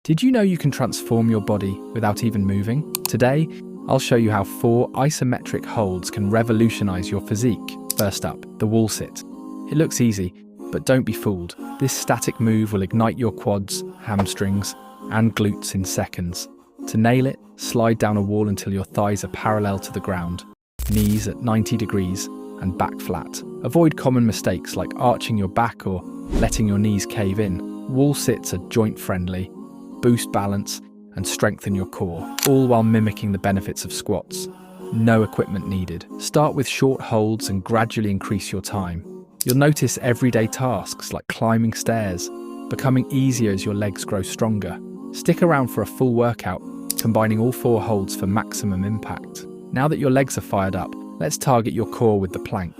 Did you know you can transform your body without even moving? Today, I'll show you how 4 isometric holds can revolutionize your physique. First up, the wall sit. It looks easy, but don't be fooled. This static move will ignite your quads, hamstrings, and glutes in seconds. To nail it, slide down a wall until your thighs are parallel to the ground, knees at 90 degrees, and back flat. Avoid common mistakes like arching your back or letting your knees cave in. Wall sits are joint-friendly, boost balance, and strengthen your core, all while mimicking the benefits of squats. No equipment needed. Start with short holds and gradually increase your time. You'll notice everyday tasks like climbing stairs becoming easier as your legs grow stronger. Stick around for a full workout, combining all 4 holds for maximum impact. Now that your legs are fired up, let's target your core with the plank.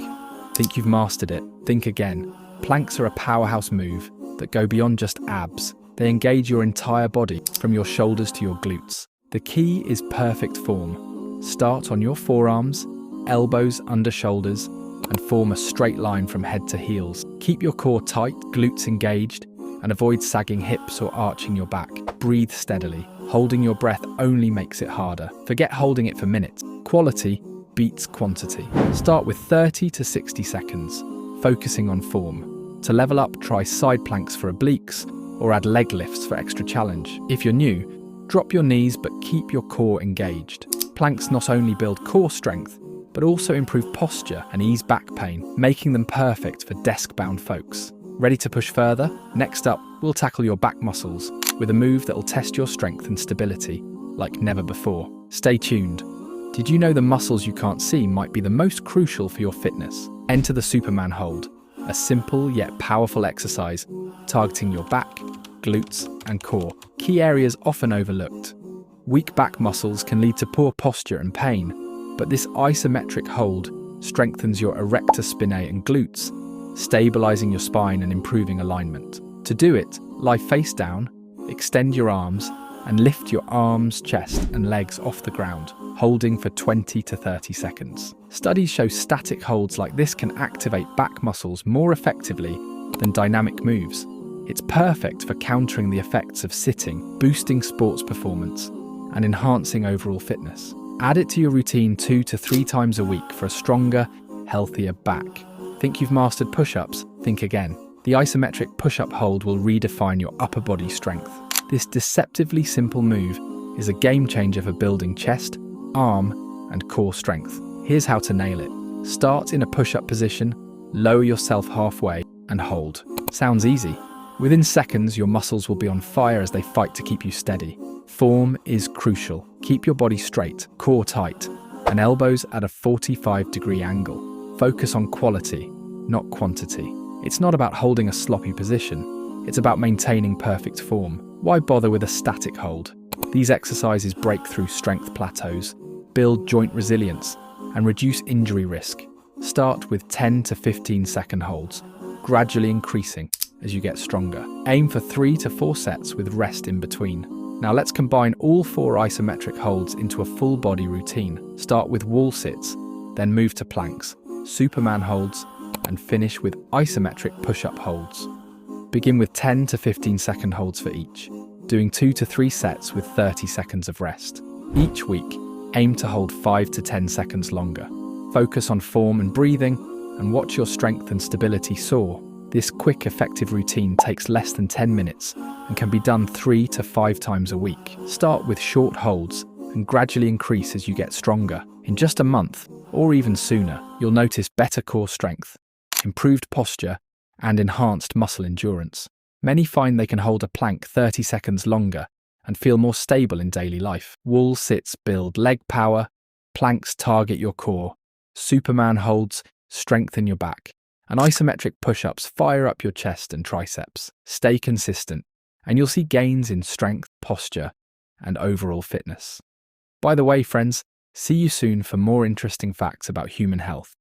Think you've mastered it? Think again. Planks are a powerhouse move that go beyond just abs. They engage your entire body, from your shoulders to your glutes. The key is perfect form. Start on your forearms, elbows under shoulders, and form a straight line from head to heels. Keep your core tight, glutes engaged, and avoid sagging hips or arching your back. Breathe steadily. Holding your breath only makes it harder. Forget holding it for minutes. Quality beats quantity. Start with 30 to 60 seconds, focusing on form. To level up, try side planks for obliques or add leg lifts for extra challenge. If you're new, drop your knees but keep your core engaged. Planks not only build core strength, but also improve posture and ease back pain, making them perfect for desk-bound folks. Ready to push further? Next up, we'll tackle your back muscles with a move that'll test your strength and stability like never before. Stay tuned. Did you know the muscles you can't see might be the most crucial for your fitness? Enter the Superman hold, a simple yet powerful exercise targeting your back, glutes, and core, key areas often overlooked. Weak back muscles can lead to poor posture and pain, but this isometric hold strengthens your erector spinae and glutes, stabilizing your spine and improving alignment. To do it, lie face down, extend your arms, and lift your arms, chest, and legs off the ground, holding for 20 to 30 seconds. Studies show static holds like this can activate back muscles more effectively than dynamic moves. It's perfect for countering the effects of sitting, boosting sports performance, and enhancing overall fitness. Add it to your routine 2 to 3 times a week for a stronger, healthier back. Think you've mastered push-ups? Think again. The isometric push-up hold will redefine your upper body strength. This deceptively simple move is a game changer for building chest, arm, and core strength. Here's how to nail it. Start in a push-up position, lower yourself halfway, and hold. Sounds easy. Within seconds, your muscles will be on fire as they fight to keep you steady. Form is crucial. Keep your body straight, core tight, and elbows at a 45-degree angle. Focus on quality, not quantity. It's not about holding a sloppy position. It's about maintaining perfect form. Why bother with a static hold? These exercises break through strength plateaus, build joint resilience, and reduce injury risk. Start with 10 to 15 second holds, gradually increasing as you get stronger. Aim for 3 to 4 sets with rest in between. Now let's combine all 4 isometric holds into a full body routine. Start with wall sits, then move to planks, Superman holds, and finish with isometric push-up holds. Begin with 10 to 15 second holds for each, doing 2 to 3 sets with 30 seconds of rest. Each week, aim to hold 5 to 10 seconds longer. Focus on form and breathing, and watch your strength and stability soar. This quick, effective routine takes less than 10 minutes and can be done 3 to 5 times a week. Start with short holds and gradually increase as you get stronger. In just a month, or even sooner, you'll notice better core strength, improved posture, and enhanced muscle endurance. Many find they can hold a plank 30 seconds longer and feel more stable in daily life. Wall sits build leg power, planks target your core, Superman holds strengthen your back, and isometric push-ups fire up your chest and triceps. Stay consistent, and you'll see gains in strength, posture, and overall fitness. By the way, friends, see you soon for more interesting facts about human health.